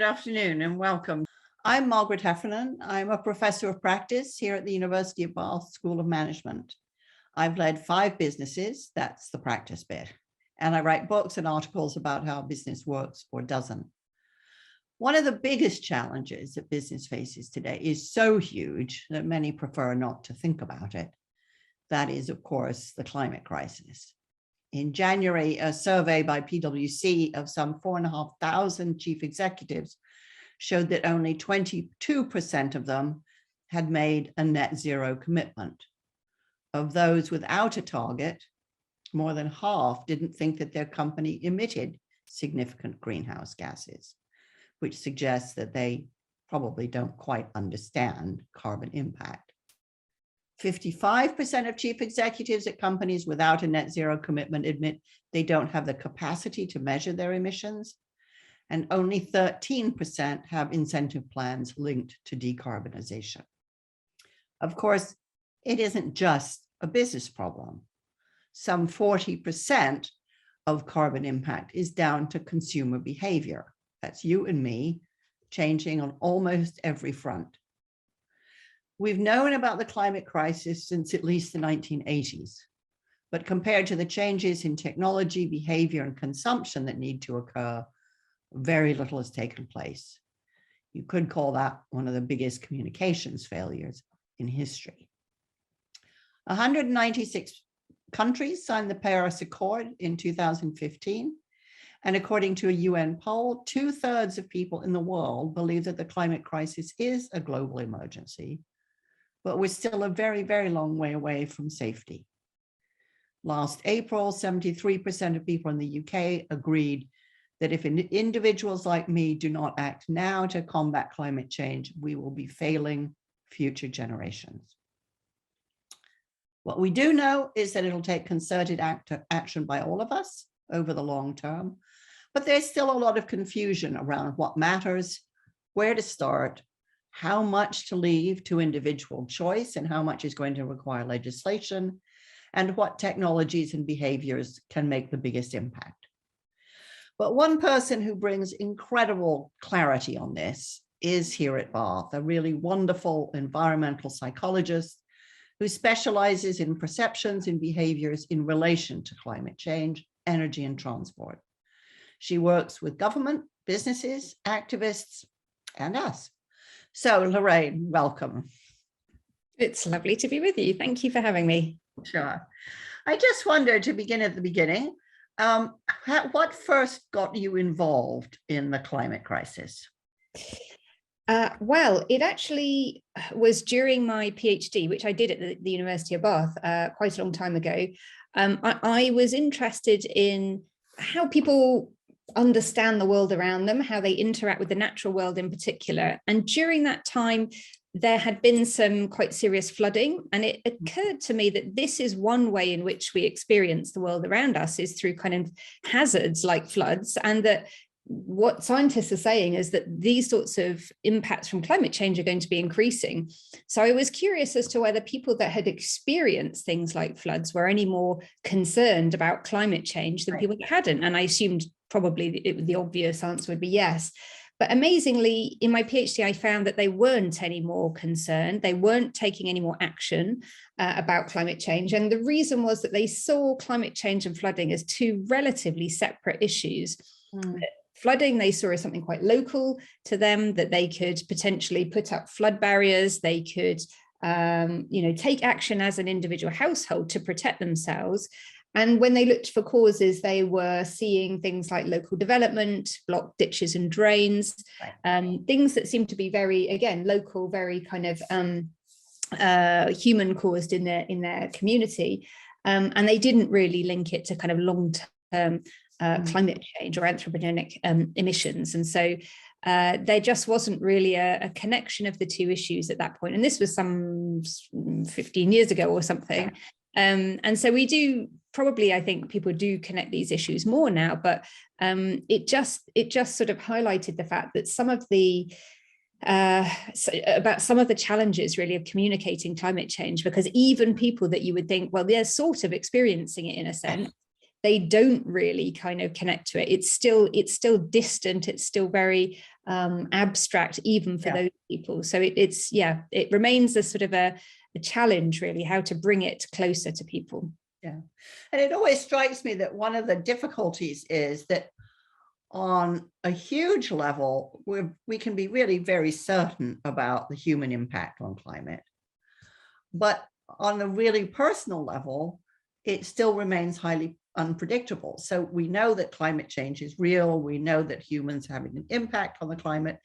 good afternoon and welcome. I'm Margaret Heffernan. I'm a professor of practice here at the University of Bath School of Management. I've led 5 businesses, that's the practice bit, and I write books and articles about how business works or doesn't. One of the biggest challenges that business faces today is so huge that many prefer not to think about it. That is, of course, the climate crisis. In January, a survey by PwC of some 4,500 chief executives showed that only 22% of them had made a net zero commitment. Of those without a target, more than half didn't think that their company emitted significant greenhouse gases, which suggests that they probably don't quite understand carbon impact. 55% of chief executives at companies without a net zero commitment admit they don't have the capacity to measure their emissions, and only 13% have incentive plans linked to decarbonization. Of course, it isn't just a business problem. Some 40% of carbon impact is down to consumer behavior. That's you and me changing on almost every front. We've known about the climate crisis since at least the 1980s, but compared to the changes in technology, behavior, and consumption that need to occur, very little has taken place. You could call that one of the biggest communications failures in history. 196 countries signed the Paris Accord in 2015. And according to a UN poll, 2/3 of people in the world believe that the climate crisis is a global emergency, but we're still a very, very long way away from safety. Last April, 73% of people in the UK agreed that if individuals like me do not act now to combat climate change, we will be failing future generations. What we do know is that it'll take concerted action by all of us over the long term, but there's still a lot of confusion around what matters, where to start, how much to leave to individual choice and how much is going to require legislation, and what technologies and behaviors can make the biggest impact. But one person who brings incredible clarity on this is here at Bath, a really wonderful environmental psychologist who specializes in perceptions and behaviors in relation to climate change, energy, and transport. She works with government, businesses, activists, and us. So Lorraine, welcome. It's lovely to be with you. Thank you for having me. Sure. I just wondered, to begin at the beginning, what first got you involved in the climate crisis? Well, it actually was during my PhD, which I did at the University of Bath quite a long time ago. I was interested in how people understand the world around them, how they interact with the natural world in particular. And during that time, there had been some quite serious flooding. And it occurred to me that this is one way in which we experience the world around us is through kind of hazards like floods, and that what scientists are saying is that these sorts of impacts from climate change are going to be increasing. So I was curious as to whether people that had experienced things like floods were any more concerned about climate change than people that hadn't. And I assumed probably the obvious answer would be yes. But amazingly, in my PhD, I found that they weren't any more concerned. They weren't taking any more action about climate change. And the reason was that they saw climate change and flooding as 2 relatively separate issues. Flooding, they saw as something quite local to them, that they could potentially put up flood barriers. They could, take action as an individual household to protect themselves. And when they looked for causes, they were seeing things like local development, blocked ditches and drains, things that seemed to be very, again, local, very kind of human caused in their community. And they didn't really link it to kind of long-term climate change or anthropogenic emissions. And so there just wasn't really a connection of the 2 issues at that point. And this was some 15 years ago or something. And so we do probably, I think people do connect these issues more now, but it just sort of highlighted the fact that some of the challenges really of communicating climate change, because even people that you would think, well, they're sort of experiencing it in a sense, they don't really kind of connect to it. It's still distant. It's still very abstract, even for those people. So it remains a sort of a challenge, really, how to bring it closer to people. Yeah. And it always strikes me that one of the difficulties is that on a huge level, we can be really very certain about the human impact on climate. But on a really personal level, it still remains highly unpredictable. So we know that climate change is real. We know that humans are having an impact on the climate,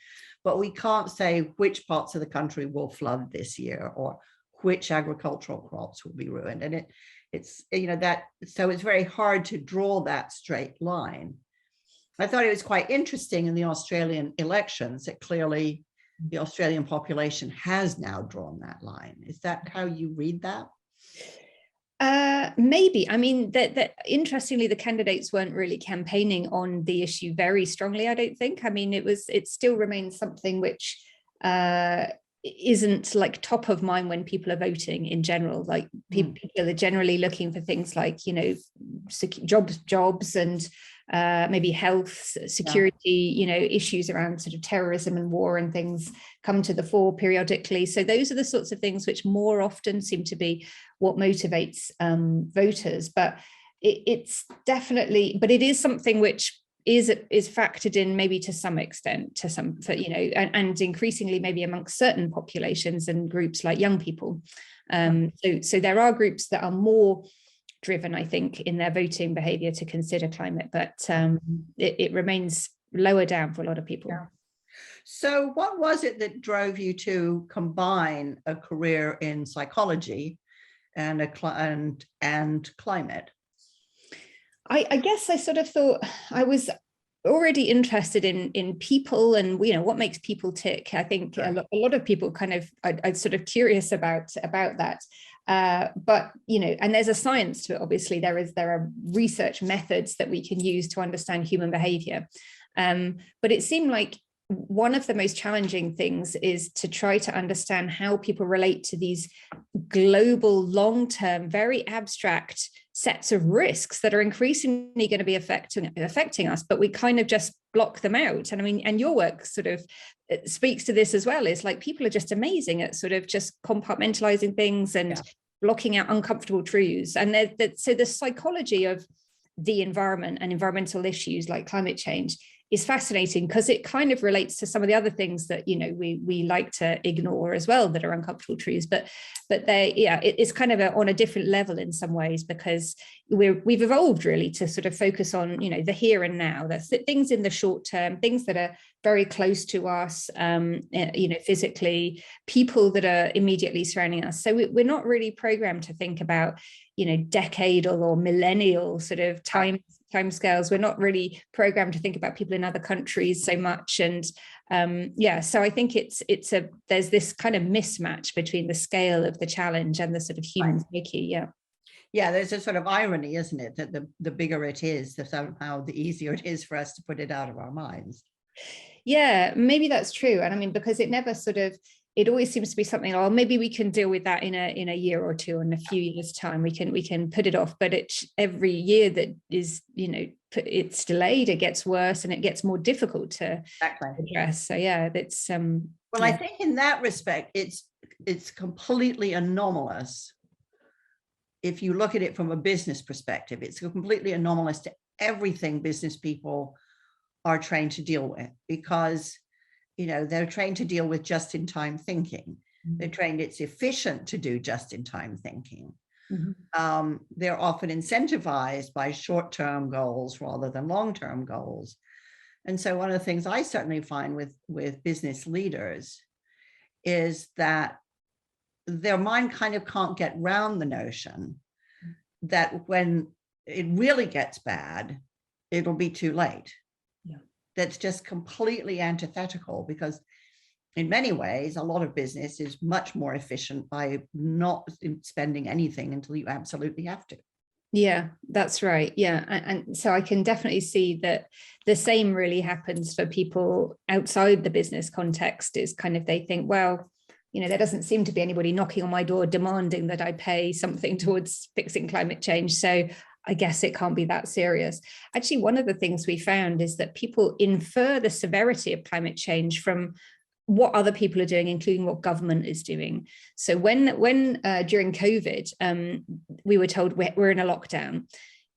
but we can't say which parts of the country will flood this year or which agricultural crops will be ruined. And it's, you know, that, so it's very hard to draw that straight line. I thought it was quite interesting in the Australian elections that clearly the Australian population has now drawn that line. Is that how you read that? Maybe. I mean, that interestingly, the candidates weren't really campaigning on the issue very strongly, I don't think. I mean, it still remains something which isn't like top of mind when people are voting in general. Like people are generally looking for things like, you know, jobs and maybe health, security, you know, issues around sort of terrorism and war and things come to the fore periodically. So those are the sorts of things which more often seem to be what motivates voters. But it's definitely, but it is something which is factored in maybe to some extent, you know, and increasingly maybe amongst certain populations and groups like young people. So there are groups that are more driven, I think, in their voting behaviour to consider climate, but it remains lower down for a lot of people. Yeah. So what was it that drove you to combine a career in psychology and climate? I guess I sort of thought I was already interested in people and, you know, what makes people tick. I think a lot of people kind of I'm sort of curious about that. But, you know, and there's a science to it. Obviously, there are research methods that we can use to understand human behavior. But it seemed like one of the most challenging things is to try to understand how people relate to these global, long-term, very abstract sets of risks that are increasingly going to be affecting us, but we kind of just block them out. And I mean, and your work sort of speaks to this as well. It's like people are just amazing at sort of just compartmentalizing things and blocking out uncomfortable truths. And so the psychology of the environment and environmental issues like climate change is fascinating because it kind of relates to some of the other things that, you know, we like to ignore as well that are uncomfortable truths, but it's kind of on a different level in some ways, because we've evolved really to sort of focus on, you know, the here and now, the things in the short term, things that are very close to us, you know, physically, people that are immediately surrounding us. So we're not really programmed to think about, you know, decadal or millennial sort of time scales. We're not really programmed to think about people in other countries so much. And so I think there's this kind of mismatch between the scale of the challenge and the sort of human psyche. Yeah, there's a sort of irony, isn't it, that the bigger it is, somehow the easier it is for us to put it out of our minds. Yeah, maybe that's true. And I mean, because it always seems to be something, oh, maybe we can deal with that in a year or two, in a few years' time, we can put it off. But it's every year that is, you know, it's delayed, it gets worse and it gets more difficult to address. So yeah, that's well, I think in that respect, it's completely anomalous. If you look at it from a business perspective, it's completely anomalous to everything business people are trained to deal with, because, you know, they're trained to deal with just-in-time thinking. They're trained it's efficient to do just-in-time thinking. They're often incentivized by short-term goals rather than long-term goals. And so one of the things I certainly find with business leaders is that their mind kind of can't get around the notion that when it really gets bad, it'll be too late. That's just completely antithetical, because in many ways, a lot of business is much more efficient by not spending anything until you absolutely have to. Yeah, that's right. Yeah. And so I can definitely see that the same really happens for people outside the business context. Is kind of, they think, well, you know, there doesn't seem to be anybody knocking on my door demanding that I pay something towards fixing climate change. So I guess it can't be that serious. Actually, one of the things we found is that people infer the severity of climate change from what other people are doing, including what government is doing. So when during COVID, we were told we're in a lockdown,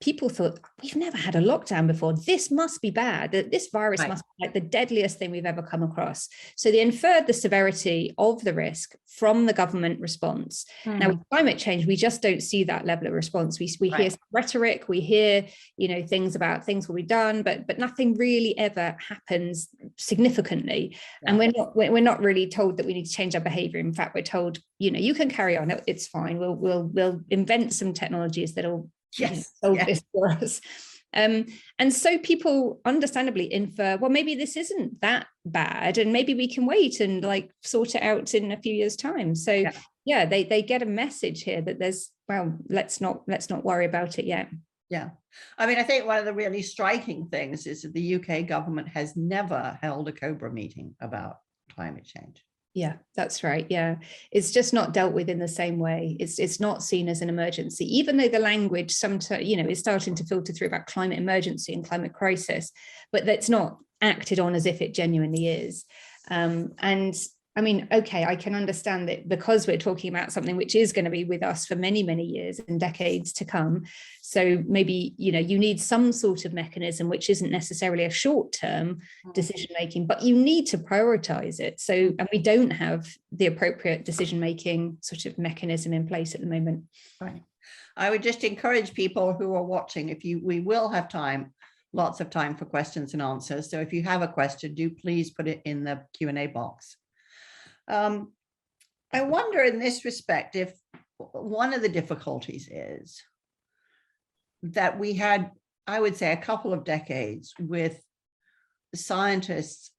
people thought, we've never had a lockdown before. This must be bad. This virus must be like the deadliest thing we've ever come across. So they inferred the severity of the risk from the government response. Now, with climate change, we just don't see that level of response. We hear rhetoric, we hear, things about things will be done, but nothing really ever happens significantly. And we're not really told that we need to change our behavior. In fact, we're told, you can carry on. It's fine. We'll invent some technologies that'll solve this for us. And so people understandably infer, well, maybe this isn't that bad, and maybe we can wait and like sort it out in a few years' time. So they get a message here that there's, well, let's not worry about it yet. Yeah. I mean, I think one of the really striking things is that the UK government has never held a COBRA meeting about climate change. Yeah, that's right. Yeah, it's just not dealt with in the same way. It's not seen as an emergency, even though the language sometimes, is starting to filter through about climate emergency and climate crisis, but that's not acted on as if it genuinely is. And I mean, okay, I can understand that because we're talking about something which is going to be with us for many, many years and decades to come. So maybe, you need some sort of mechanism which isn't necessarily a short-term decision-making, but you need to prioritize it. So, and we don't have the appropriate decision-making sort of mechanism in place at the moment. Right. I would just encourage people who are watching, we will have time, lots of time for questions and answers. So if you have a question, do please put it in the Q&A box. I wonder in this respect if one of the difficulties is that we had, I would say, a couple of decades with scientists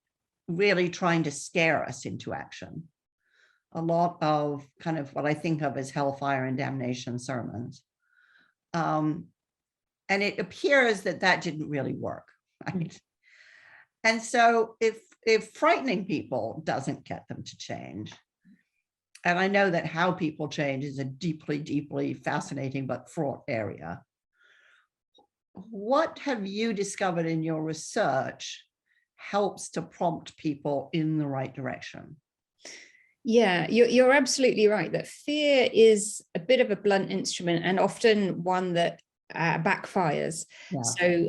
really trying to scare us into action. A lot of kind of what I think of as hellfire and damnation sermons. And it appears that that didn't really work, right? And so if frightening people doesn't get them to change, and I know that how people change is a deeply, deeply fascinating but fraught area, what have you discovered in your research helps to prompt people in the right direction? Yeah, you're absolutely right that fear is a bit of a blunt instrument and often one that backfires. Yeah. So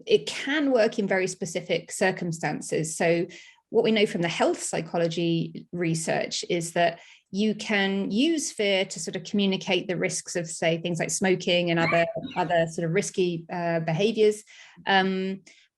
it can work in very specific circumstances. So what we know from the health psychology research is that you can use fear to sort of communicate the risks of, say, things like smoking and other sort of risky behaviors.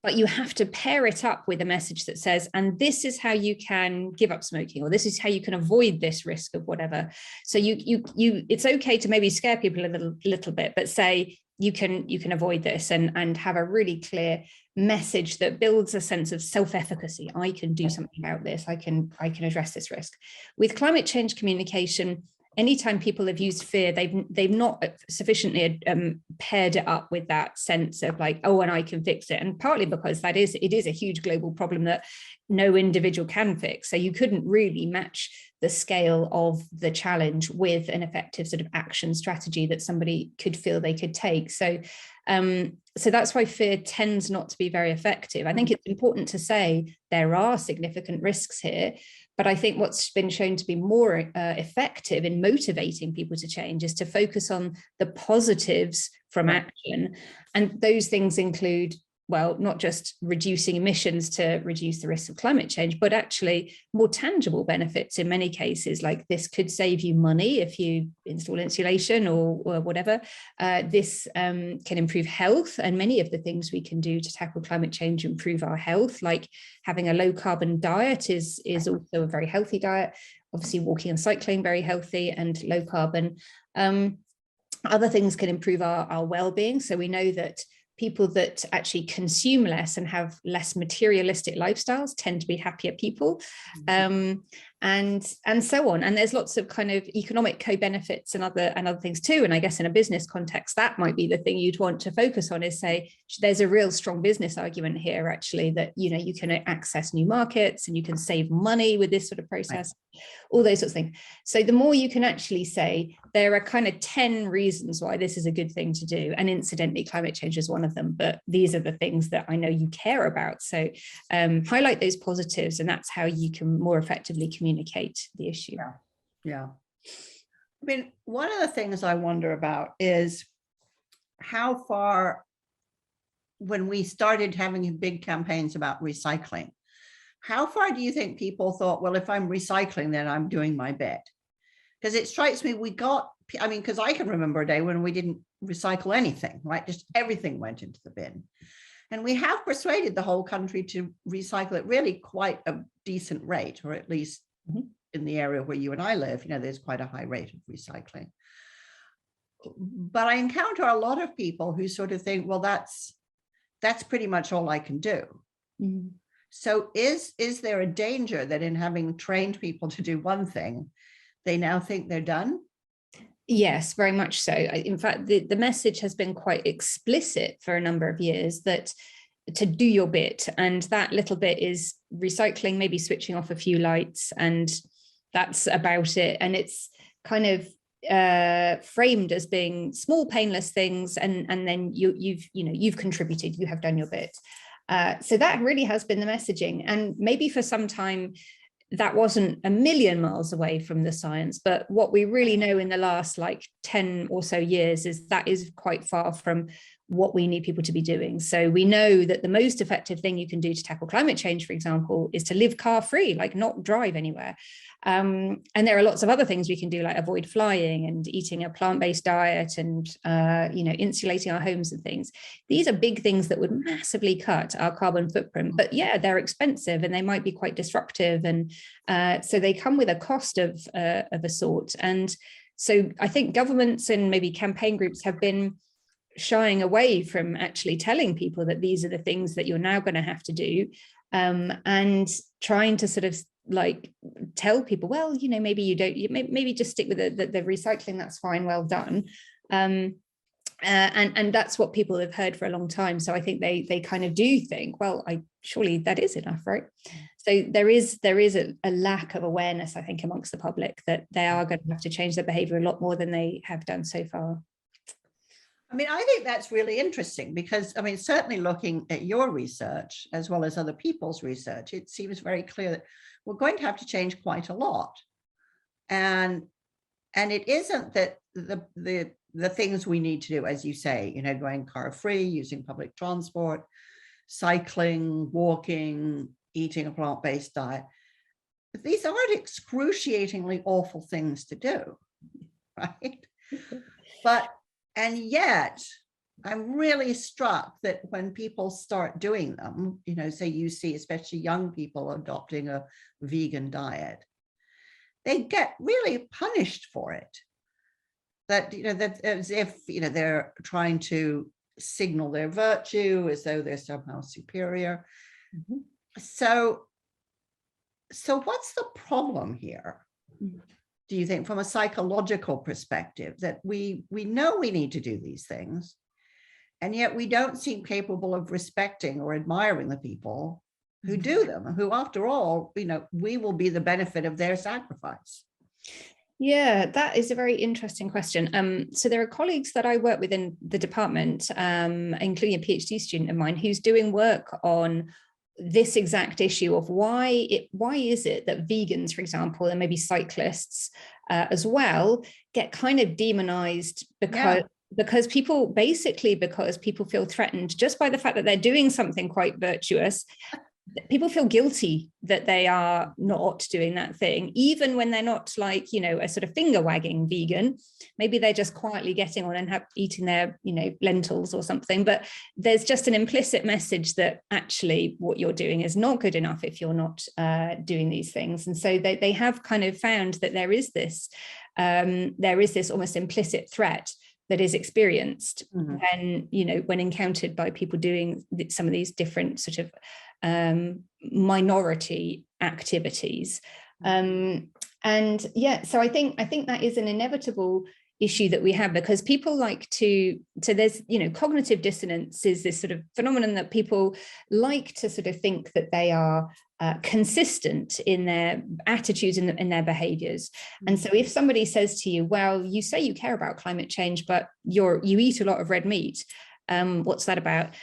But you have to pair it up with a message that says, and this is how you can give up smoking, or this is how you can avoid this risk of whatever. So it's okay to maybe scare people a little bit, but say you can avoid this and have a really clear message that builds a sense of self-efficacy. I can do something about this. I can address this risk. With climate change communication, anytime people have used fear, they've not sufficiently paired it up with that sense of like, oh, and I can fix it. And partly because it is a huge global problem that no individual can fix. So you couldn't really match the scale of the challenge with an effective sort of action strategy that somebody could feel they could take. So that's why fear tends not to be very effective. I think it's important to say there are significant risks here, but I think what's been shown to be more effective in motivating people to change is to focus on the positives from action. And those things include, well, not just reducing emissions to reduce the risk of climate change, but actually more tangible benefits in many cases, like this could save you money if you install insulation or whatever. This can improve health, and many of the things we can do to tackle climate change improve our health, like having a low carbon diet is also a very healthy diet. Obviously walking and cycling, very healthy and low carbon. Other things can improve our well-being. So we know that people that actually consume less and have less materialistic lifestyles tend to be happier people. And and so on. And there's lots of kind of economic co-benefits and other things too. And I guess in a business context, that might be the thing you'd want to focus on, is say there's a real strong business argument here actually, that you can access new markets and you can save money with this sort of process, all those sorts of things. So the more you can actually say there are kind of 10 reasons why this is a good thing to do, and incidentally climate change is one of them, but these are the things that I know you care about. So highlight those positives, and that's how you can more effectively communicate the issue. Yeah. I mean, one of the things I wonder about is how far, when we started having big campaigns about recycling, how far do you think people thought, well, if I'm recycling, then I'm doing my bit? Because it strikes me because I can remember a day when we didn't recycle anything, right? Just everything went into the bin. And we have persuaded the whole country to recycle at really quite a decent rate, or at least in the area where you and I live, there's quite a high rate of recycling. But I encounter a lot of people who sort of think, well, that's pretty much all I can do. Mm-hmm. So is there a danger that in having trained people to do one thing, they now think they're done? Yes, very much so. In fact, the message has been quite explicit for a number of years that to do your bit, and that little bit is recycling, maybe switching off a few lights, and that's about it. And it's kind of framed as being small, painless things, and then you've contributed, you have done your bit. So that really has been the messaging, and maybe for some time that wasn't a million miles away from the science, but what we really know in the last 10 or so years is that is quite far from what we need people to be doing. So we know that the most effective thing you can do to tackle climate change, for example, is to live car free, not drive anywhere. And there are lots of other things we can do, like avoid flying and eating a plant-based diet and, insulating our homes and things. These are big things that would massively cut our carbon footprint. But yeah, they're expensive and they might be quite disruptive. And so they come with a cost of a sort. And so I think governments and maybe campaign groups have been shying away from actually telling people that these are the things that you're now going to have to do, and trying to sort of tell people, well, maybe you don't, maybe just stick with the recycling, that's fine, well done. And that's what people have heard for a long time. So I think they kind of do think, well, surely that is enough, right? So there is a lack of awareness, I think, amongst the public that they are going to have to change their behavior a lot more than they have done so far. I mean, I think that's really interesting because, certainly looking at your research as well as other people's research, it seems very clear that we're going to have to change quite a lot. And it isn't that the things we need to do, as you say, going car free, using public transport, cycling, walking, eating a plant-based diet. But these aren't excruciatingly awful things to do, right? And yet, I'm really struck that when people start doing them, say you see especially young people adopting a vegan diet, they get really punished for it. That, that as if, they're trying to signal their virtue as though they're somehow superior. Mm-hmm. So what's the problem here? Mm-hmm. Do you think, from a psychological perspective, that we know we need to do these things, and yet we don't seem capable of respecting or admiring the people who do them, who, after all, we will be the benefit of their sacrifice? Yeah, that is a very interesting question. So there are colleagues that I work with in the department, including a PhD student of mine, who's doing work on this exact issue of why is it that vegans, for example, and maybe cyclists as well, get kind of demonized because people feel threatened just by the fact that they're doing something quite virtuous. People feel guilty that they are not doing that thing, even when they're not a sort of finger wagging vegan. Maybe they're just quietly getting on and eating their, lentils or something. But there's just an implicit message that actually what you're doing is not good enough if you're not doing these things. And so they have kind of found that there is this almost implicit threat that is experienced when encountered by people doing some of these different sort of minority activities. And yeah, so I think that is an inevitable issue that we have, because people like to, so there's, cognitive dissonance is this sort of phenomenon that people like to sort of think that they are consistent in their attitudes and in their behaviors. And so if somebody says to you, well, you say you care about climate change, but you eat a lot of red meat, what's that about?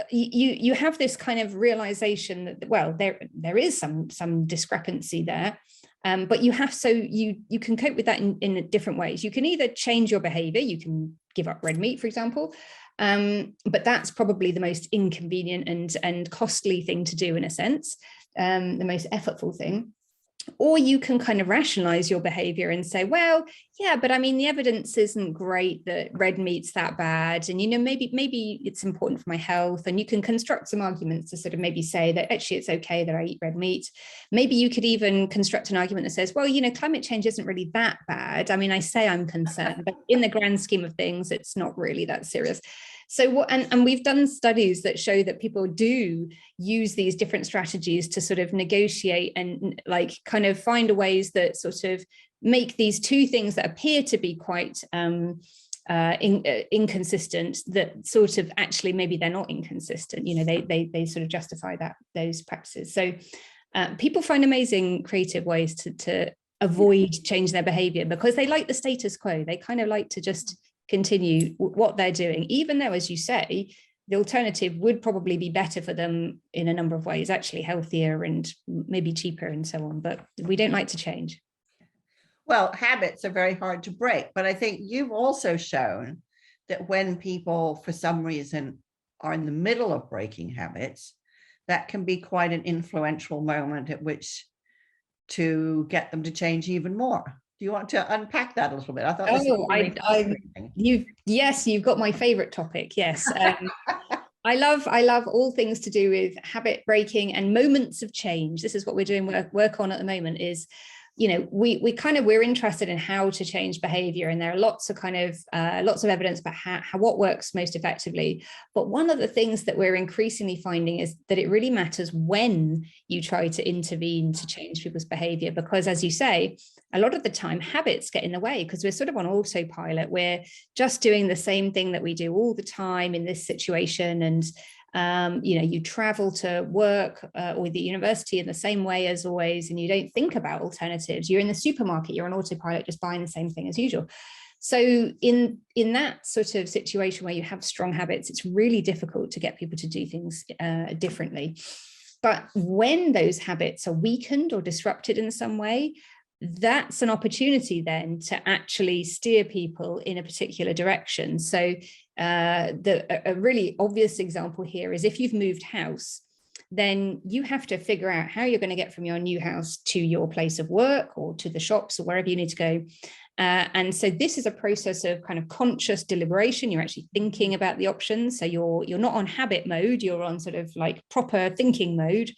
You have this kind of realization that, well, there is some discrepancy there. But you can cope with that in different ways. You can either change your behavior, you can give up red meat, for example, but that's probably the most inconvenient and costly thing to do in a sense, the most effortful thing. Or you can kind of rationalize your behavior and say, well, yeah, but I mean, the evidence isn't great that red meat's that bad. And, maybe it's important for my health. And you can construct some arguments to sort of maybe say that actually it's okay that I eat red meat. Maybe you could even construct an argument that says, well, climate change isn't really that bad. I mean, I say I'm concerned, but in the grand scheme of things, it's not really that serious. So and we've done studies that show that people do use these different strategies to sort of negotiate and like kind of find ways that sort of make these two things that appear to be quite inconsistent, that sort of actually maybe they're not inconsistent. They sort of justify those practices. So people find amazing creative ways to avoid changing their behavior because they like the status quo. They kind of like to just continue what they're doing, even though, as you say, the alternative would probably be better for them in a number of ways, actually healthier and maybe cheaper and so on, but we don't like to change. Well, habits are very hard to break, but I think you've also shown that when people, for some reason, are in the middle of breaking habits, that can be quite an influential moment at which to get them to change even more. Do you want to unpack that a little bit? I thought this was really you've got my favorite topic. Yes. I love all things to do with habit breaking and moments of change. This is what we're doing work on at the moment is, we're interested in how to change behavior, and there are lots of evidence about what works most effectively. But one of the things that we're increasingly finding is that it really matters when you try to intervene to change people's behavior, because as you say, a lot of the time habits get in the way because we're sort of on autopilot. We're just doing the same thing that we do all the time in this situation, and you travel to work or the university in the same way as always, and you don't think about alternatives. You're in the supermarket, you're on autopilot, just buying the same thing as usual. So in that sort of situation where you have strong habits, it's really difficult to get people to do things differently. But when those habits are weakened or disrupted in some way, that's an opportunity then to actually steer people in a particular direction. So a really obvious example here is if you've moved house, then you have to figure out how you're going to get from your new house to your place of work or to the shops or wherever you need to go. And so this is a process of kind of conscious deliberation. You're actually thinking about the options. So you're not on habit mode, you're on sort of like proper thinking mode.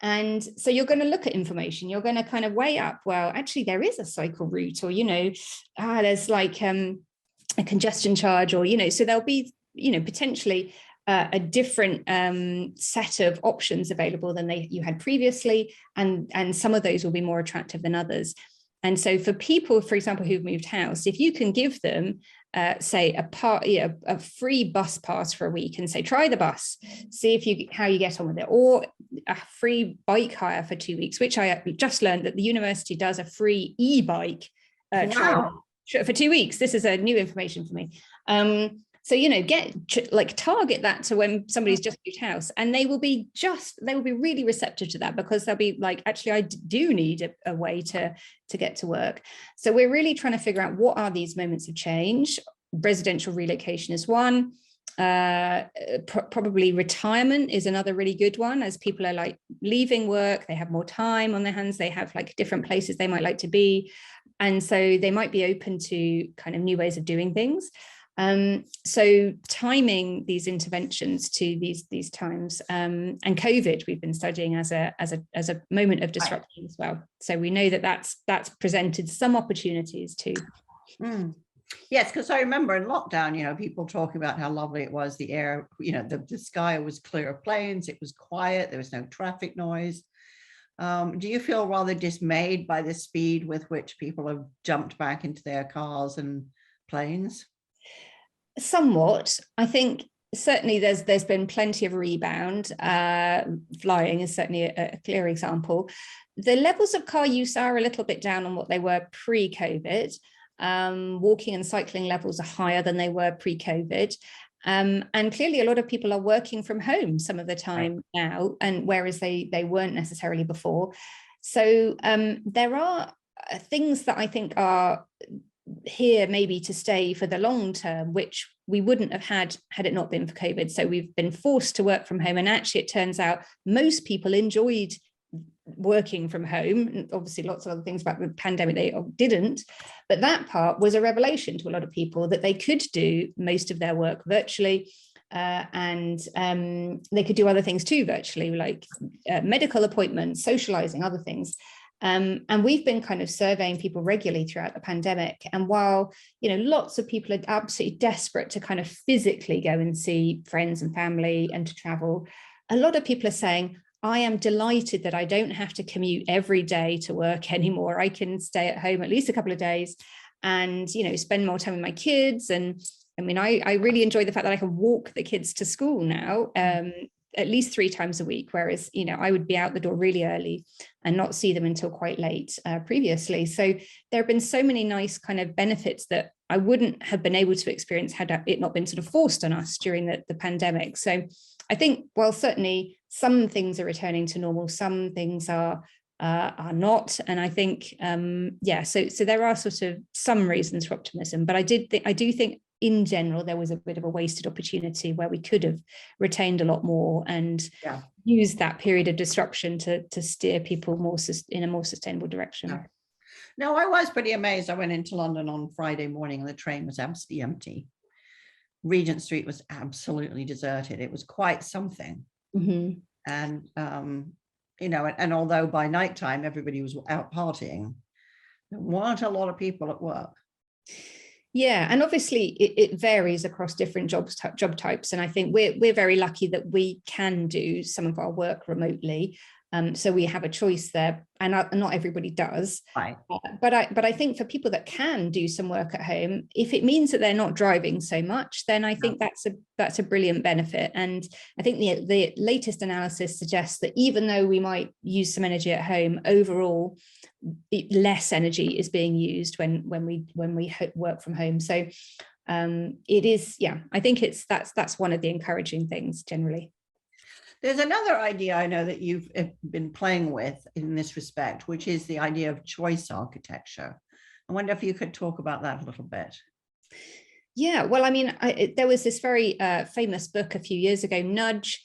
And so you're going to look at information, you're going to kind of weigh up, well, actually there is a cycle route, or, there's like a congestion charge, or, so there'll be, potentially a different set of options available than you had previously. And some of those will be more attractive than others. And so for people, for example, who've moved house, if you can give them, say, a free bus pass for a week and say, try the bus, see how you get on with it, or a free bike hire for 2 weeks, which I just learned that the university does a free e-bike trial for 2 weeks. This is a new information for me. So, target that to when somebody's just moved house, and they will be really receptive to that, because they'll be like, actually, I do need a way to get to work. So we're really trying to figure out what are these moments of change. Residential relocation is one. Probably retirement is another really good one, as people are like leaving work, they have more time on their hands, they have like different places they might like to be. And so they might be open to kind of new ways of doing things. So timing these interventions to these times, and COVID we've been studying as a moment of disruption as well. So we know that's presented some opportunities too. Yes, because I remember in lockdown, people talking about how lovely it was, the air, the sky was clear of planes, it was quiet, there was no traffic noise. Do you feel rather dismayed by the speed with which people have jumped back into their cars and planes? Somewhat. I think certainly there's been plenty of rebound. Flying is certainly a clear example. The levels of car use are a little bit down on what they were pre-COVID. Walking and cycling levels are higher than they were pre-COVID. And clearly a lot of people are working from home some of the time now, and whereas they weren't necessarily before. So there are things that I think are here maybe to stay for the long term, which we wouldn't have had it not been for COVID. So we've been forced to work from home, and actually it turns out most people enjoyed working from home. And obviously lots of other things about the pandemic they didn't, but that part was a revelation to a lot of people, that they could do most of their work virtually, and they could do other things too virtually, like medical appointments, socializing, other things. And we've been kind of surveying people regularly throughout the pandemic. And while, lots of people are absolutely desperate to kind of physically go and see friends and family and to travel, a lot of people are saying, I am delighted that I don't have to commute every day to work anymore. I can stay at home at least a couple of days and, spend more time with my kids. And I mean, I really enjoy the fact that I can walk the kids to school now, at least 3 times a week, whereas, I would be out the door really early and not see them until quite late previously. So there have been so many nice kind of benefits that I wouldn't have been able to experience had it not been sort of forced on us during the pandemic. So I think, while certainly some things are returning to normal, some things are not. And I think, so there are sort of some reasons for optimism, but I do think in general, there was a bit of a wasted opportunity where we could have retained a lot more and used that period of disruption to steer people more in a more sustainable direction. Yeah. No, I was pretty amazed. I went into London on Friday morning and the train was absolutely empty. Regent Street was absolutely deserted. It was quite something. Mm-hmm. And, and although by nighttime everybody was out partying, there weren't a lot of people at work. Yeah, and obviously it varies across different job types. And I think we're very lucky that we can do some of our work remotely. So we have a choice there, and not everybody does. Right. But I think for people that can do some work at home, if it means that they're not driving so much, then I think that's a brilliant benefit. And I think the latest analysis suggests that even though we might use some energy at home, overall less energy is being used when we work from home. So it is, I think that's one of the encouraging things generally. There's another idea I know that you've been playing with in this respect, which is the idea of choice architecture. I wonder if you could talk about that a little bit. Yeah, well, I mean, there was this very famous book a few years ago, Nudge,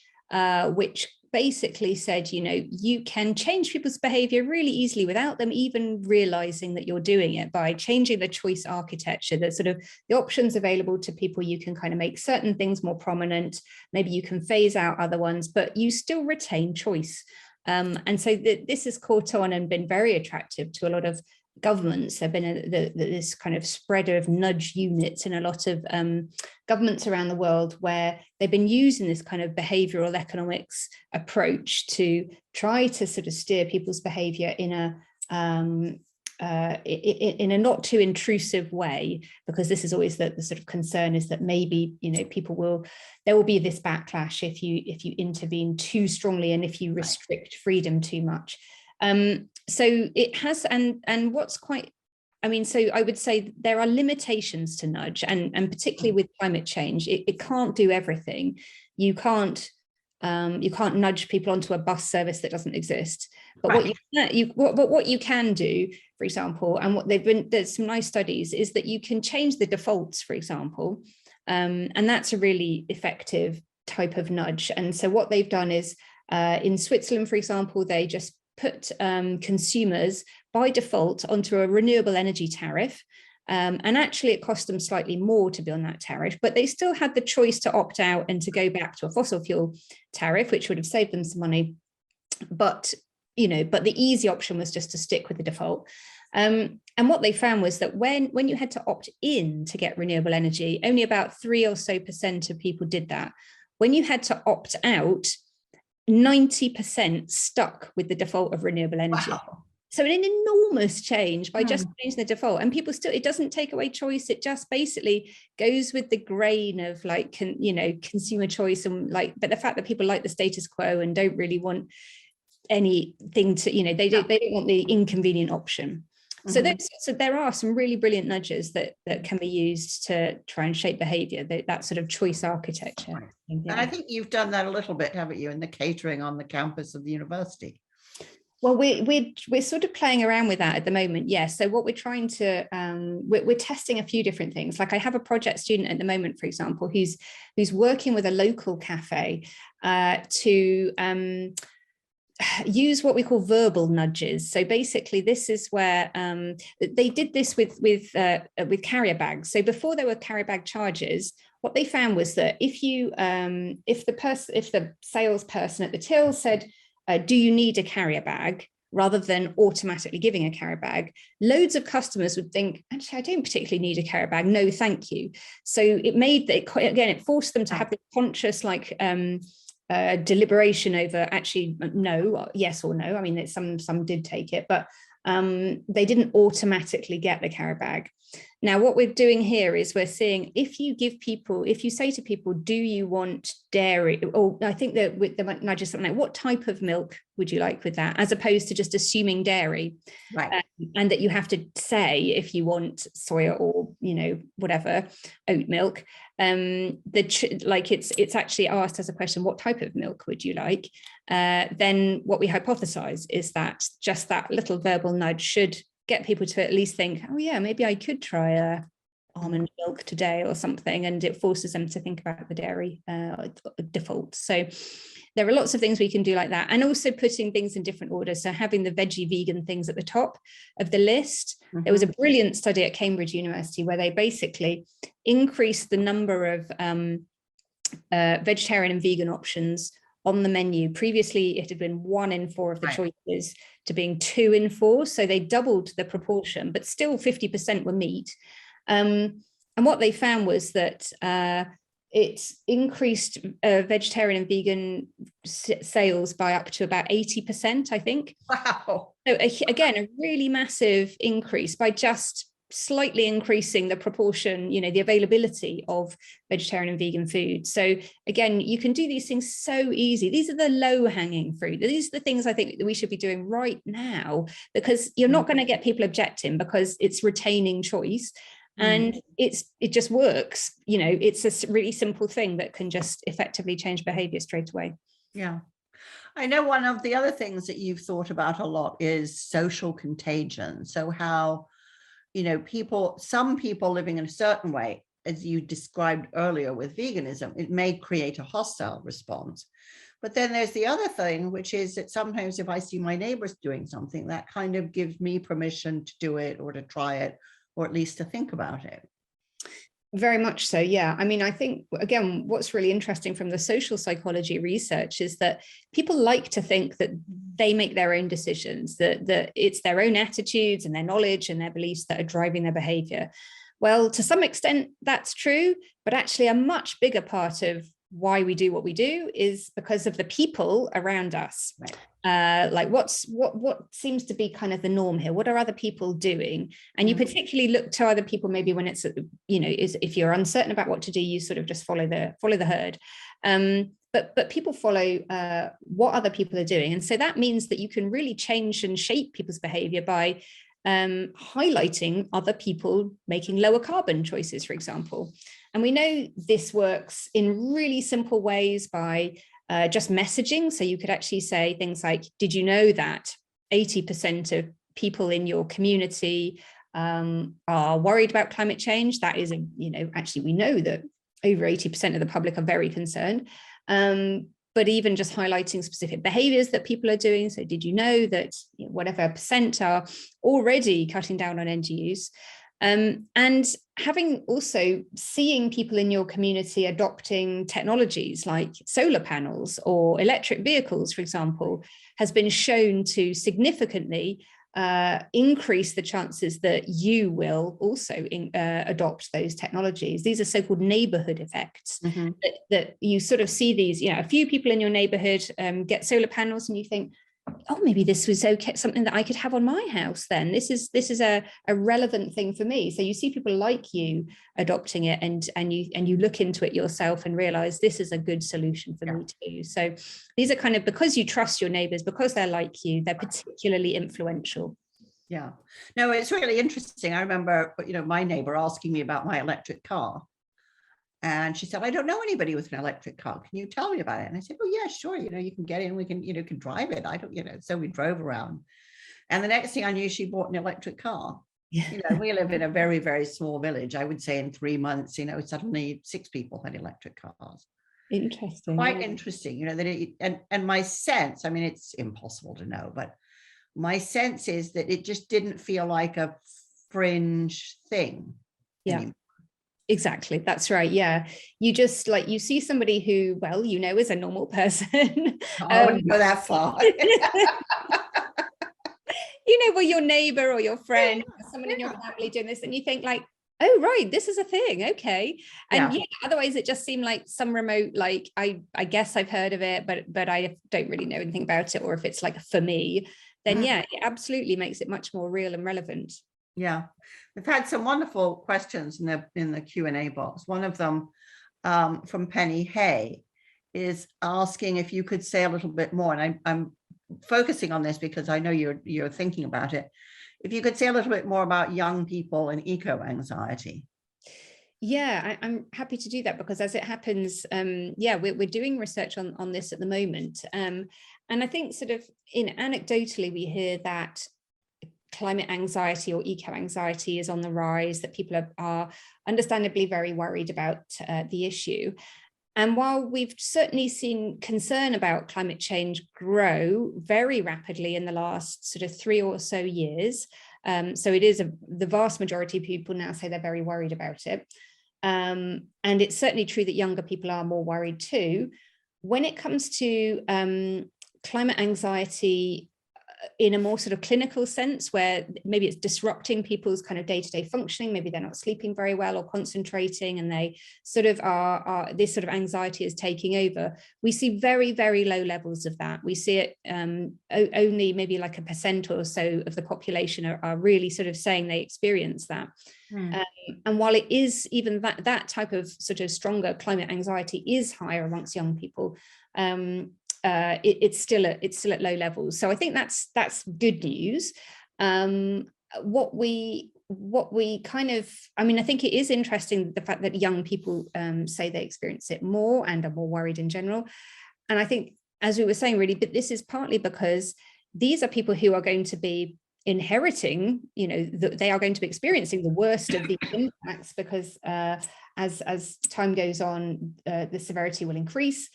which basically said, you can change people's behavior really easily without them even realizing that you're doing it, by changing the choice architecture, the sort of the options available to people. You can kind of make certain things more prominent. Maybe you can phase out other ones, but you still retain choice. And so this has caught on and been very attractive to a lot of governments. There have been this kind of spread of nudge units in a lot of governments around the world, where they've been using this kind of behavioral economics approach to try to sort of steer people's behavior in a not too intrusive way, because this is always the sort of concern, is that maybe there will be this backlash if you intervene too strongly and if you restrict freedom too much. So it has, and what's quite, so I would say there are limitations to nudge, and particularly with climate change, it can't do everything. You can't nudge people onto a bus service that doesn't exist. But what you can do, for example, and there's some nice studies, is that you can change the defaults, for example, and that's a really effective type of nudge. And so what they've done is, in Switzerland, for example, they just put consumers by default onto a renewable energy tariff. And actually it cost them slightly more to be on that tariff, but they still had the choice to opt out and to go back to a fossil fuel tariff, which would have saved them some money. But the easy option was just to stick with the default. And what they found was that when you had to opt in to get renewable energy, only about 3% or so of people did that. When you had to opt out, 90% stuck with the default of renewable energy. Wow. So an enormous change by just changing the default, and people still, it doesn't take away choice. It just basically goes with the grain of like, consumer choice, and like, but the fact that people like the status quo and don't really want anything to, they don't want the inconvenient option. So there are some really brilliant nudges that can be used to try and shape behavior, that sort of choice architecture. And I think you've done that a little bit, haven't you, in the catering on the campus of the university? Well, we're sort of playing around with that at the moment. Yes. So what we're trying to, we're testing a few different things. Like I have a project student at the moment, for example, who's working with a local cafe to use what we call verbal nudges. So basically, this is where they did this with carrier bags. So before there were carrier bag charges, what they found was that if the salesperson at the till said, do you need a carrier bag, rather than automatically giving a carrier bag, loads of customers would think, actually, I don't particularly need a carrier bag. No, thank you. So it made that, again, it forced them to have the conscious deliberation over actually no, yes or no. I mean, some did take it, but they didn't automatically get the carrier bag. Now, what we're doing here is we're seeing if you say to people, do you want dairy? Or I think that with the nudge is something like, what type of milk would you like with that? As opposed to just assuming dairy. Right. And that you have to say if you want soya or, whatever, oat milk. It's actually asked as a question, what type of milk would you like? Then what we hypothesize is that just that little verbal nudge should get people to at least think, oh yeah, maybe I could try almond milk today or something, and it forces them to think about the dairy default. So there are lots of things we can do like that, and also putting things in different orders. So having the veggie vegan things at the top of the list. There was a brilliant study at Cambridge University where they basically increased the number of vegetarian and vegan options on the menu. Previously, it had been 1 in 4 of the choices to being 2 in 4. So they doubled the proportion, but still 50% were meat. And what they found was that it increased vegetarian and vegan sales by up to about 80%, I think. Wow. So again, a really massive increase by just slightly increasing the proportion, the availability of vegetarian and vegan food. So again, you can do these things so easy. These are the low-hanging fruit. These are the things I think that we should be doing right now, because you're not going to get people objecting, because it's retaining choice. And it just works. It's a really simple thing that can just effectively change behavior straight away. Yeah. I know one of the other things that you've thought about a lot is social contagion. So how, some people living in a certain way, as you described earlier with veganism, it may create a hostile response. But then there's the other thing, which is that sometimes if I see my neighbors doing something, that kind of gives me permission to do it or to try it, or at least to think about it. Very much so, yeah. I mean, I think, again, what's really interesting from the social psychology research is that people like to think that they make their own decisions, that it's their own attitudes and their knowledge and their beliefs that are driving their behavior. Well, to some extent, that's true, but actually a much bigger part of why we do what we do is because of the people around us. Right. What seems to be kind of the norm here? What are other people doing? And you particularly look to other people maybe when it's, if you're uncertain about what to do, you sort of just follow the herd. But people follow what other people are doing. And so that means that you can really change and shape people's behavior by highlighting other people making lower carbon choices, for example. And we know this works in really simple ways by just messaging. So you could actually say things like, did you know that 80% of people in your community are worried about climate change? That is, actually, we know that over 80% of the public are very concerned. But even just highlighting specific behaviors that people are doing. So did you know that whatever percent are already cutting down on energy use? And having also seeing people in your community adopting technologies like solar panels or electric vehicles, for example, has been shown to significantly increase the chances that you will also adopt those technologies. These are so-called neighborhood effects, that you sort of see these, a few people in your neighborhood get solar panels, and you think, oh, maybe this was okay, something that I could have on my house then. This is a relevant thing for me. So you see people like you adopting it, and you look into it yourself and realize this is a good solution for me too. So these are kind of, because you trust your neighbors, because they're like you, they're particularly influential. Yeah, no, it's really interesting. I remember, my neighbor asking me about my electric car. And she said, I don't know anybody with an electric car. Can you tell me about it? And I said, oh, yeah, sure. You can get in, we can, can drive it. I don't, so we drove around. And the next thing I knew, she bought an electric car. Yeah. We live in a very, very small village. I would say in 3 months, suddenly 6 people had electric cars. Interesting. Quite interesting, that and my sense, I mean, it's impossible to know, but my sense is that it just didn't feel like a fringe thing. Yeah. Anymore. Exactly. That's right. Yeah. You just you see somebody who, well, is a normal person. I wouldn't go that far. Well, your neighbor or your friend, or someone in your family doing this, and you think oh, right, this is a thing. Okay. And otherwise it just seemed like some remote, I guess I've heard of it, but I don't really know anything about it. Or if it's for me, then it absolutely makes it much more real and relevant. Yeah, we've had some wonderful questions in the Q&A box. One of them from Penny Hay is asking if you could say a little bit more, and I'm focusing on this because I know you're thinking about it. If you could say a little bit more about young people and eco-anxiety. Yeah, I'm happy to do that, because as it happens, we're doing research on this at the moment. And I think sort of anecdotally, we hear that climate anxiety or eco-anxiety is on the rise, that people are understandably very worried about the issue. And while we've certainly seen concern about climate change grow very rapidly in the last sort of 3 or so years, so it is the vast majority of people now say they're very worried about it. And it's certainly true that younger people are more worried too. When it comes to climate anxiety in a more sort of clinical sense, where maybe it's disrupting people's kind of day-to-day functioning, maybe they're not sleeping very well or concentrating, and they sort of are this sort of anxiety is taking over, we see very, very low levels of that. We see it only maybe 1% or so of the population are really sort of saying they experience that. And while it is even that type of sort of stronger climate anxiety is higher amongst young people, it's still at low levels. So I think that's good news. What we kind of, I think it is interesting, the fact that young people say they experience it more and are more worried in general. And I think, as we were saying, really, but this is partly because these are people who are going to be inheriting, they are going to be experiencing the worst of the impacts, because as time goes on, the severity will increase.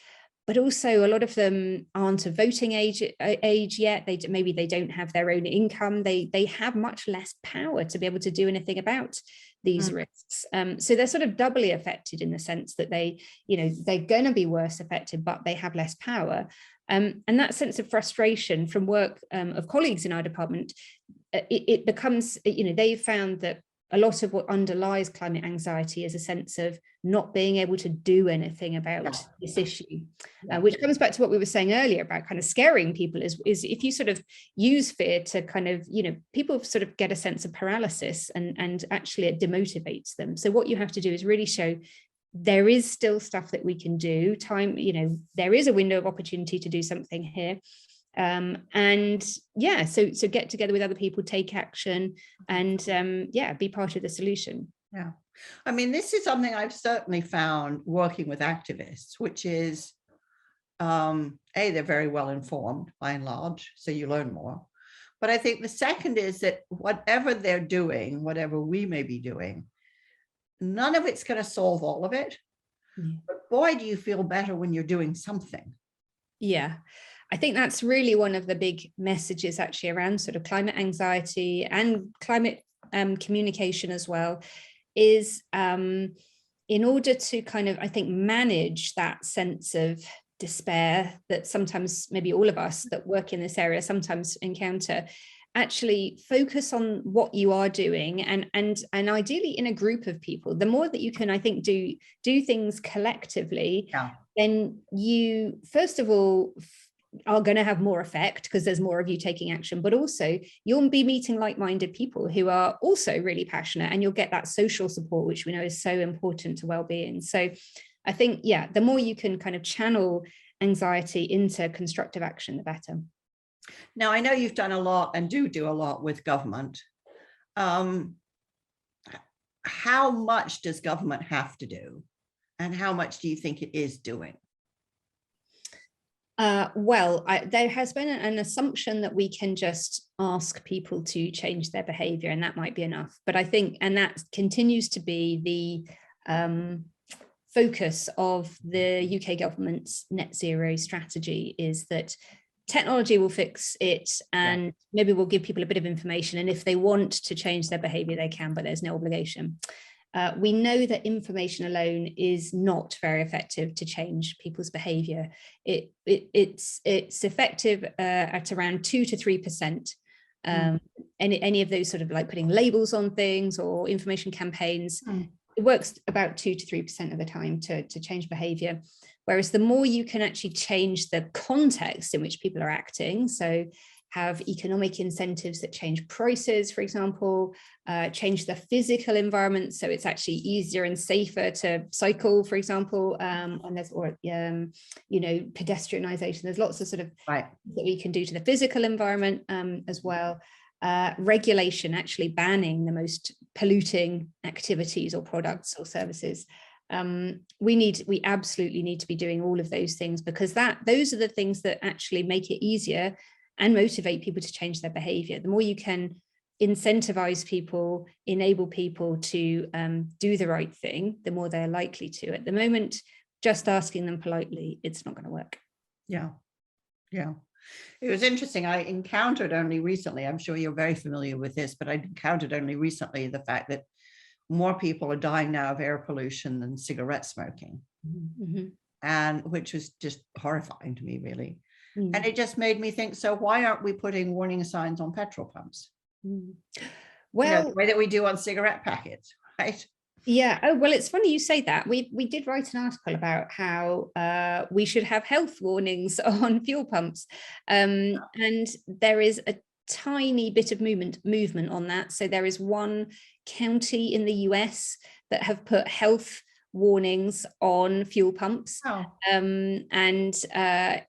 But also a lot of them aren't of voting age yet. Maybe they don't have their own income. They have much less power to be able to do anything about these risks. So they're sort of doubly affected, in the sense that they're going to be worse affected, but they have less power. And that sense of frustration from work of colleagues in our department, it becomes, they've found that a lot of what underlies climate anxiety is a sense of not being able to do anything about this issue, which comes back to what we were saying earlier about kind of scaring people, is if you sort of use fear to kind of, people sort of get a sense of paralysis, and actually it demotivates them. So what you have to do is really show there is still stuff that we can do. There is a window of opportunity to do something here. So get together with other people, take action, and be part of the solution. Yeah, this is something I've certainly found working with activists, which is they're very well informed by and large, so you learn more. But I think the second is that whatever they're doing, whatever we may be doing, none of it's going to solve all of it. But boy, do you feel better when you're doing something. Yeah, I think that's really one of the big messages actually around sort of climate anxiety and climate communication as well, is in order to kind of, I think, manage that sense of despair that sometimes maybe all of us that work in this area sometimes encounter, actually focus on what you are doing, and ideally in a group of people. The more that you can, I think, do things collectively, then you first of all are going to have more effect because there's more of you taking action, but also you'll be meeting like-minded people who are also really passionate, and you'll get that social support, which we know is so important to well-being. So I think, yeah, the more you can kind of channel anxiety into constructive action, the better. Now, I know you've done a lot and do a lot with government. How much does government have to do? And how much do you think it is doing? Well, there has been an assumption that we can just ask people to change their behavior, and that might be enough. But I think, and that continues to be the focus of the UK government's net zero strategy, is that technology will fix it, and maybe we'll give people a bit of information, and if they want to change their behavior, they can, but there's no obligation. We know that information alone is not very effective to change people's behavior. It's effective at around 2 to 3%. Any of those sort of like putting labels on things or information campaigns, it works about 2 to 3% of the time to change behavior. Whereas the more you can actually change the context in which people are acting, so have economic incentives that change prices, for example, change the physical environment, so it's actually easier and safer to cycle, for example, and there's, or you know, pedestrianization. There's lots of sort of that we can do to the physical environment as well. Regulation, actually banning the most polluting activities or products or services. We absolutely need to be doing all of those things, because those are the things that actually make it easier and motivate people to change their behavior. The more you can incentivize people, enable people to do the right thing, the more they're likely to. At the moment, just asking them politely, it's not going to work. Yeah. It was interesting. I encountered only recently, I'm sure you're very familiar with this, but I encountered only recently the fact that more people are dying now of air pollution than cigarette smoking, and which was just horrifying to me, really. And it just made me think, so why aren't we putting warning signs on petrol pumps? Well, the way that we do on cigarette packets, right? Yeah. Oh, well, it's funny you say that. We did write an article about how we should have health warnings on fuel pumps. And there is a tiny bit of movement on that. So there is one county in the US that have put health warnings on fuel pumps. And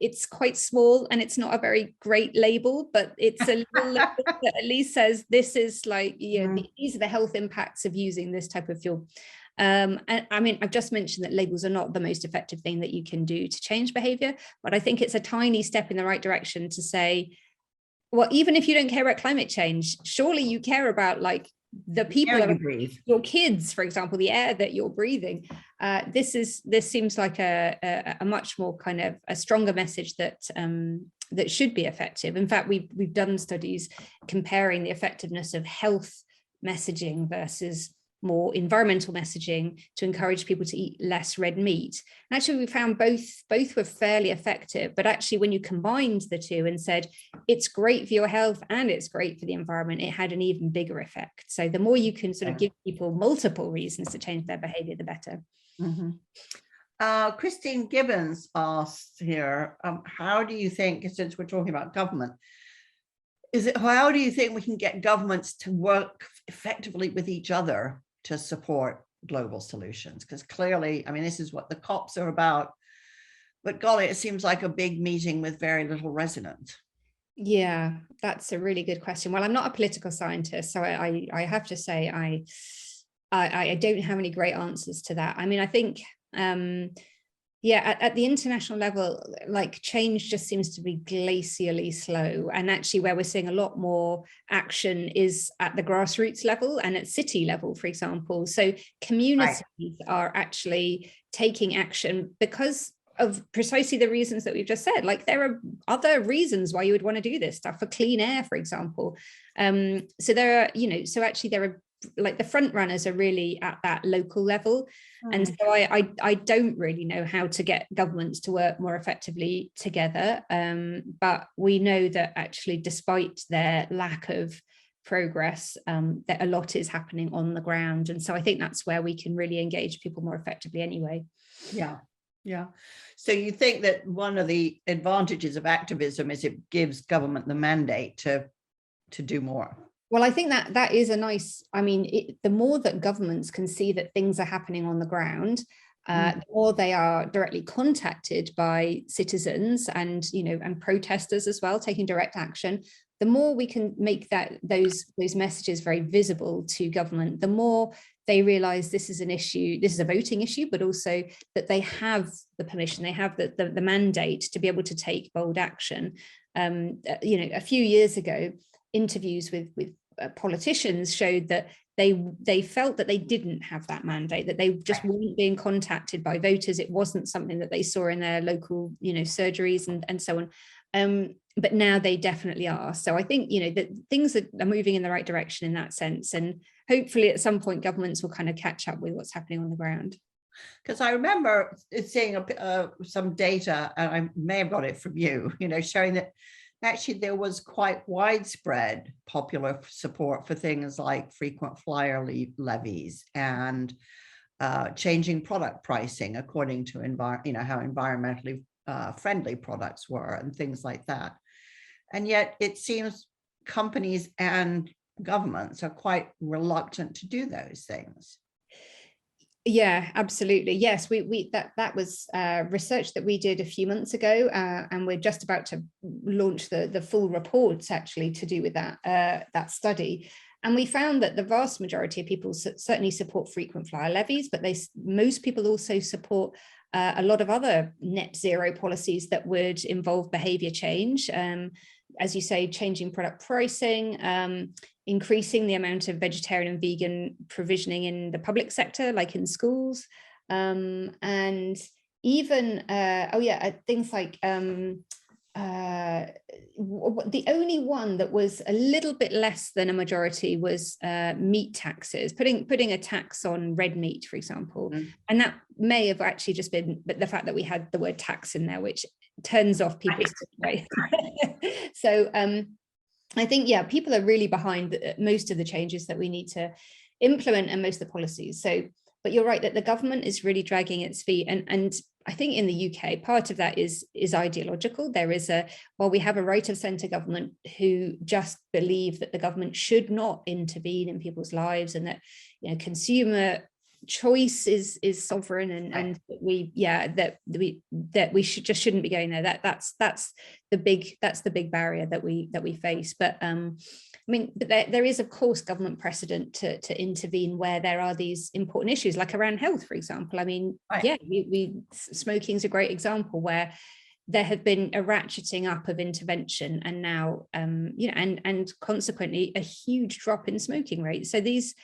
it's quite small, and it's not a very great label, but it's a little label that at least says this is like, these are the health impacts of using this type of fuel. And I mean, I've just mentioned that labels are not the most effective thing that you can do to change behavior, but I think it's a tiny step in the right direction to say, well, even if you don't care about climate change, surely you care about like the people that breathe, your kids, for example, the air that you're breathing. This seems like a much more kind of a stronger message that that should be effective. In fact, we've done studies comparing the effectiveness of health messaging versus more environmental messaging to encourage people to eat less red meat. And actually, we found both were fairly effective, but actually when you combined the two and said, it's great for your health and it's great for the environment, it had an even bigger effect. So the more you can sort of give people multiple reasons to change their behavior, the better. Christine Gibbons asked here, how do you think, since we're talking about government, how do you think we can get governments to work effectively with each other to support global solutions? Because clearly, I mean, this is what the COPs are about, but golly, it seems like a big meeting with very little resonance. Yeah, that's a really good question. Well, I'm not a political scientist, so I have to say I don't have any great answers to that. I mean, I think at the international level, like change just seems to be glacially slow. And actually where we're seeing a lot more action is at the grassroots level and at city level, for example. So communities are actually taking action because of precisely the reasons that we've just said. Like there are other reasons why you would want to do this stuff, for clean air, for example. So there are, so actually there are like the front runners are really at that local level. And so I don't really know how to get governments to work more effectively together. But we know that actually, despite their lack of progress, that a lot is happening on the ground. And so I think that's where we can really engage people more effectively anyway. Yeah. Yeah. So you think that one of the advantages of activism is it gives government the mandate to do more? Well, I think that is a nice, I mean, the more that governments can see that things are happening on the ground, the more they are directly contacted by citizens and, and protesters as well, taking direct action, the more we can make those messages very visible to government, the more they realize this is an issue, this is a voting issue, but also that they have the permission, they have the mandate to be able to take bold action. A few years ago, interviews with politicians showed that they felt that they didn't have that mandate, that they just weren't being contacted by voters. It wasn't something that they saw in their local, surgeries and so on. But now they definitely are. So I think, that things are moving in the right direction in that sense. And hopefully at some point governments will kind of catch up with what's happening on the ground. Because I remember seeing some data, and I may have got it from you, showing that actually there was quite widespread popular support for things like frequent flyer levies and changing product pricing according to how environmentally friendly products were and things like that. And yet it seems companies and governments are quite reluctant to do those things. Yeah, absolutely. Yes, that was research that we did a few months ago, and we're just about to launch the full reports actually to do with that study. And we found that the vast majority of people certainly support frequent flyer levies, but most people also support a lot of other net zero policies that would involve behaviour change. As you say, changing product pricing, increasing the amount of vegetarian and vegan provisioning in the public sector, like in schools, and even things like the only one that was a little bit less than a majority was meat taxes, putting a tax on red meat, for example. And that may have actually just been the fact that we had the word tax in there, which turns off people's way. So I think, people are really behind most of the changes that we need to implement and most of the policies. So, but you're right that the government is really dragging its feet. And I think in the UK, part of that is ideological. There is we have a right of centre government who just believe that the government should not intervene in people's lives and that, consumer choice is sovereign and that we shouldn't be going there. That's the big barrier that we face. But but there is of course government precedent to intervene where there are these important issues, like around health, for example. Smoking is a great example where there have been a ratcheting up of intervention and now and consequently a huge drop in smoking rates. So these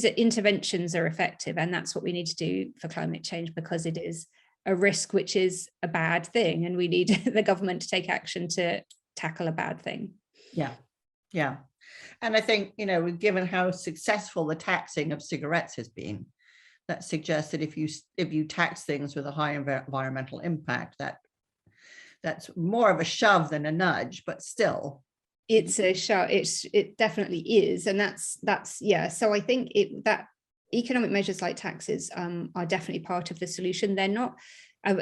interventions are effective, and that's what we need to do for climate change, because it is a risk which is a bad thing, and we need the government to take action to tackle a bad thing. Yeah. And I think, given how successful the taxing of cigarettes has been, that suggests that if you tax things with a high environmental impact, that's more of a shove than a nudge, but still. It's a shove. It definitely is. And that's so I think that economic measures like taxes are definitely part of the solution. They're not,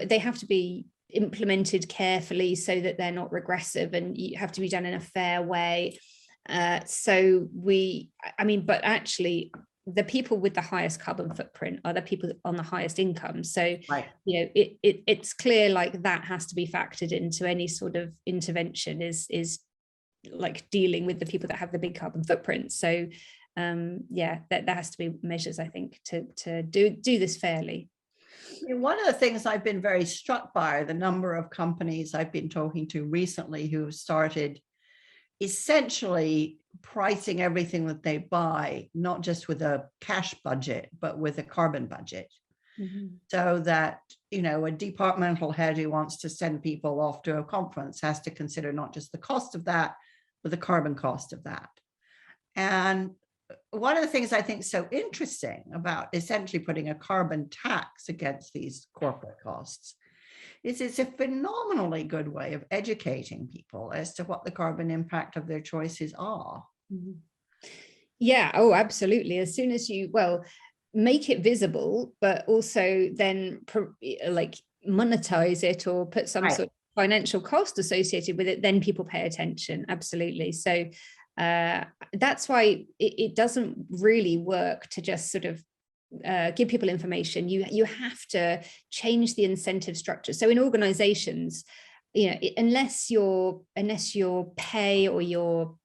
they have to be implemented carefully so that they're not regressive, and you have to be done in a fair way. But actually the people with the highest carbon footprint are the people on the highest income. So, it's clear like that has to be factored into any sort of intervention is like dealing with the people that have the big carbon footprint. So, there has to be measures, I think, to do this fairly. One of the things I've been very struck by are the number of companies I've been talking to recently who have started essentially pricing everything that they buy, not just with a cash budget, but with a carbon budget. Mm-hmm. So that, a departmental head who wants to send people off to a conference has to consider not just the cost of that, but the carbon cost of that. And one of the things I think is so interesting about essentially putting a carbon tax against these corporate costs is it's a phenomenally good way of educating people as to what the carbon impact of their choices are. Mhm. Yeah, oh, absolutely. As soon as you, well, make it visible, but also then like monetize it or put some Right. sort of financial cost associated with it, then people pay attention. Absolutely. So that's why it doesn't really work to just sort of give people information. You have to change the incentive structure. So in organizations, you know, unless your pay or your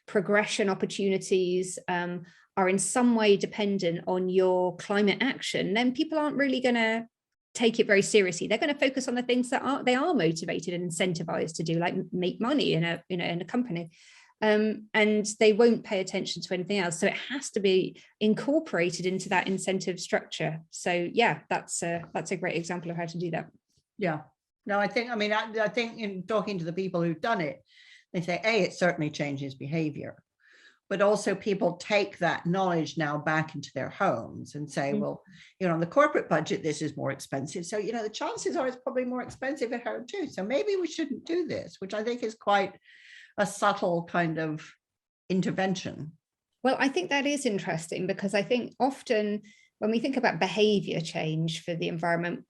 progression opportunities are in some way dependent on your climate action, then people aren't really going to take it very seriously. They're going to focus on the things that they are motivated and incentivized to do, like make money in a company. And they won't pay attention to anything else. So it has to be incorporated into that incentive structure. So yeah, that's a great example of how to do that. Yeah. No, I think in talking to the people who've done it, they say, it certainly changes behavior, but also people take that knowledge now back into their homes and say, well, on the corporate budget, this is more expensive. So, the chances are it's probably more expensive at home too. So maybe we shouldn't do this, which I think is quite a subtle kind of intervention. Well, I think that is interesting, because I think often when we think about behavior change for the environment,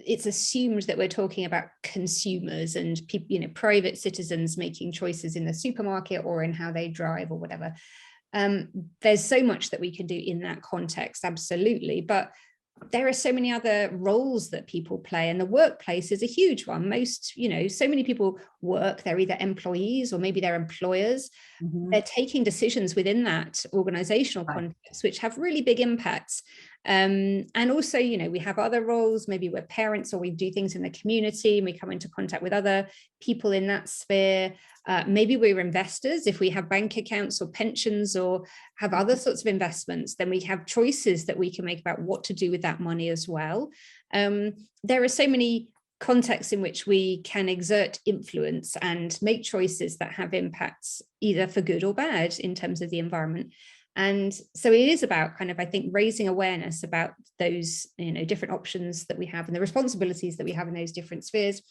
it's assumed that we're talking about consumers and people, private citizens making choices in the supermarket or in how they drive or whatever. There's so much that we can do in that context, absolutely. But there are so many other roles that people play, and the workplace is a huge one. Most, so many people work, they're either employees or maybe they're employers. Mm-hmm. They're taking decisions within that organizational context, which have really big impacts. And also, we have other roles, maybe we're parents or we do things in the community and we come into contact with other people in that sphere. Maybe we're investors. If we have bank accounts or pensions or have other sorts of investments, then we have choices that we can make about what to do with that money as well. There are so many contexts in which we can exert influence and make choices that have impacts either for good or bad in terms of the environment. And so it is about kind of, I think, raising awareness about those, different options that we have and the responsibilities that we have in those different spheres,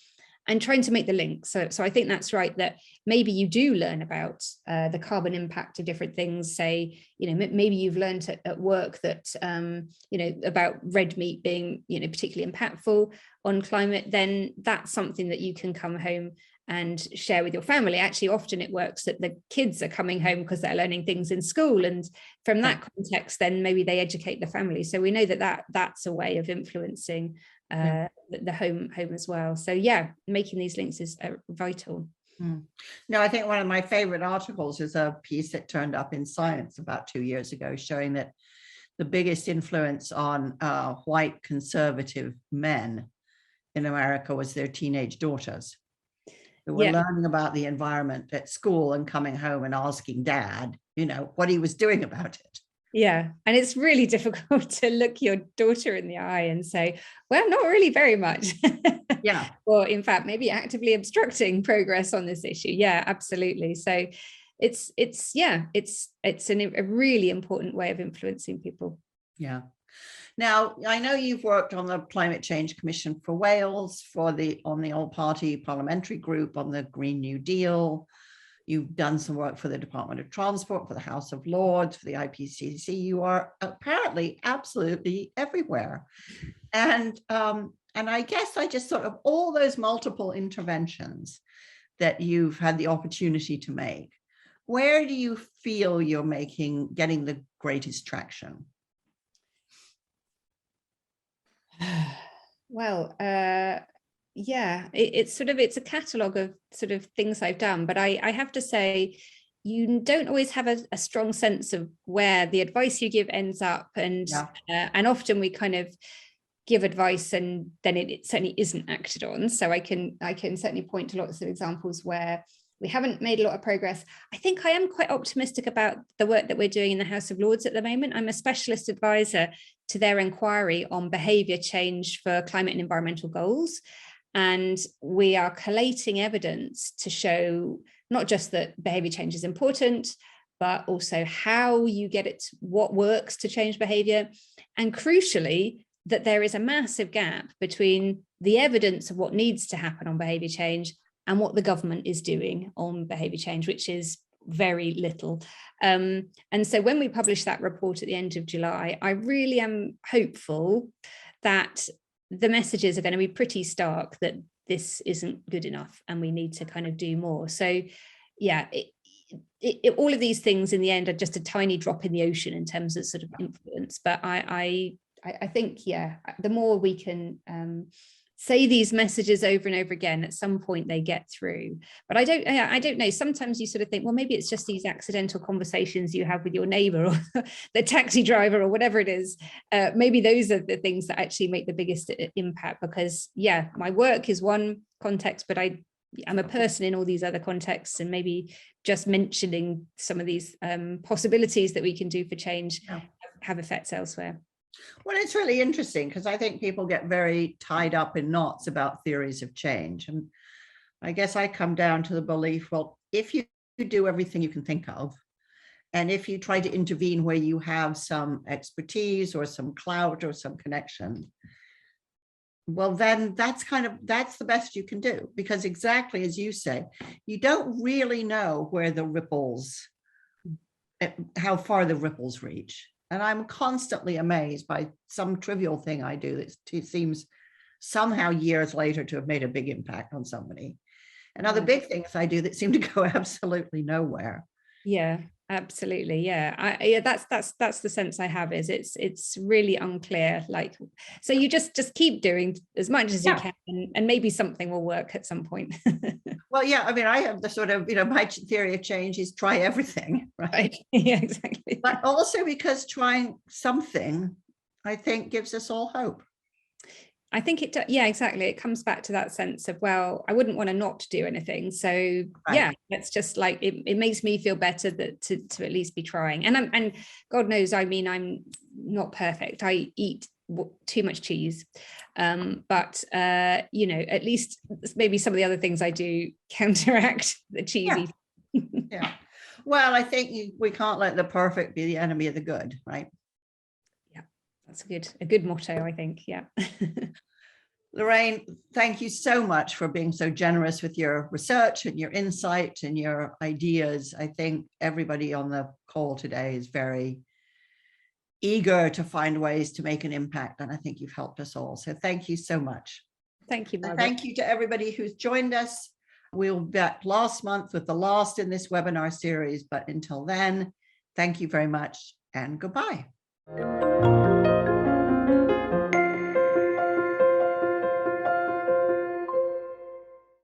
and trying to make the link. So I think that's right, that maybe you do learn about the carbon impact of different things. Say, maybe you've learned at work that, about red meat being, particularly impactful on climate, then that's something that you can come home and share with your family. Actually, often it works that the kids are coming home because they're learning things in school. And from that context, then maybe they educate the family. So we know that's a way of influencing the home as well. So yeah, making these links is vital. No, I think one of my favorite articles is a piece that turned up in Science about 2 years ago, showing that the biggest influence on white conservative men in America was their teenage daughters, who were learning about the environment at school and coming home and asking dad, what he was doing about it. Yeah. And it's really difficult to look your daughter in the eye and say, well, not really very much. Yeah. Or in fact, maybe actively obstructing progress on this issue. Yeah, absolutely. So it's a really important way of influencing people. Yeah. Now, I know you've worked on the Climate Change Commission for Wales, on the all-party parliamentary group on the Green New Deal. You've done some work for the Department of Transport, for the House of Lords, for the IPCC. You are apparently absolutely everywhere. And I guess I just sort of, all those multiple interventions that you've had the opportunity to make, where do you feel you're getting the greatest traction? Well, yeah, it's a catalogue of sort of things I've done, but I have to say, you don't always have a strong sense of where the advice you give ends up, and often we kind of give advice and then it certainly isn't acted on. So I can certainly point to lots of examples where we haven't made a lot of progress. I think I am quite optimistic about the work that we're doing in the House of Lords at the moment. I'm a specialist advisor to their inquiry on behaviour change for climate and environmental goals. And we are collating evidence to show not just that behaviour change is important, but also how you get it, what works to change behavior. And crucially, that there is a massive gap between the evidence of what needs to happen on behavior change and what the government is doing on behavior change, which is very little. And so when we publish that report at the end of July, I really am hopeful that the messages are going to be pretty stark that this isn't good enough and we need to kind of do more. So yeah, all of these things in the end are just a tiny drop in the ocean in terms of sort of influence. But I think, yeah, the more we can say these messages over and over again, at some point they get through. But I don't know. Sometimes you sort of think, well, maybe it's just these accidental conversations you have with your neighbor or the taxi driver or whatever it is. Maybe those are the things that actually make the biggest impact, because yeah, my work is one context, but I'm a person in all these other contexts, and maybe just mentioning some of these possibilities that we can do for change have effects elsewhere. Well, it's really interesting because I think people get very tied up in knots about theories of change. And I guess I come down to the belief, well, if you do everything you can think of, and if you try to intervene where you have some expertise or some clout or some connection, well, then that's the best you can do, because exactly as you say, you don't really know where the ripples, how far the ripples reach. And I'm constantly amazed by some trivial thing I do that seems somehow years later to have made a big impact on somebody. And other big things I do that seem to go absolutely nowhere. Yeah, absolutely. Yeah, that's the sense I have, is it's really unclear. Like, so you just keep doing as much as you can, and maybe something will work at some point. Well, yeah, I mean, I have the sort of, my theory of change is try everything, right? Yeah, exactly. But also because trying something, I think, gives us all hope. I think it, yeah, exactly. It comes back to that sense of, well, I wouldn't want to not do anything. So yeah, it's just like, it makes me feel better that to at least be trying. And God knows, I mean, I'm not perfect. I eat too much cheese. But at least maybe some of the other things I do counteract the cheesy. Yeah. Well, I think we can't let the perfect be the enemy of the good, right? Yeah, that's a good motto, I think. Yeah. Lorraine, thank you so much for being so generous with your research and your insight and your ideas. I think everybody on the call today is very eager to find ways to make an impact, and I think you've helped us all. So thank you so much. Thank you, Margaret. Thank you to everybody who's joined us. We'll be back last month with the last in this webinar series, but until then, thank you very much and goodbye.